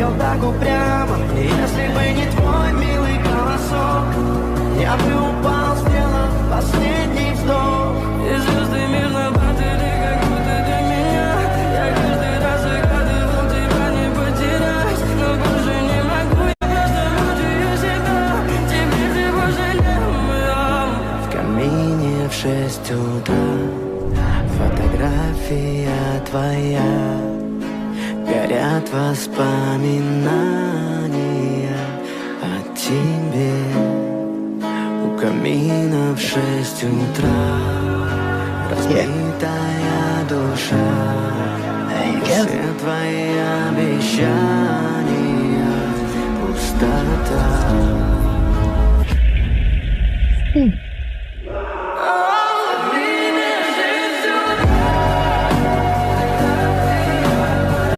хотел так упрямо. И если бы не твой милый голосок, я бы упал, сделав последний вздох. И звезды мирно падали, как будто для меня. Я каждый раз загадывал тебя не потерять, но больше не могу, я просто мучаю себя. Теперь ты пожалел. В камине в 6 утра фотография твоя, горят воспоминания о тебе. У камина в 6 утра разбитая душа, все твои обещания пустота.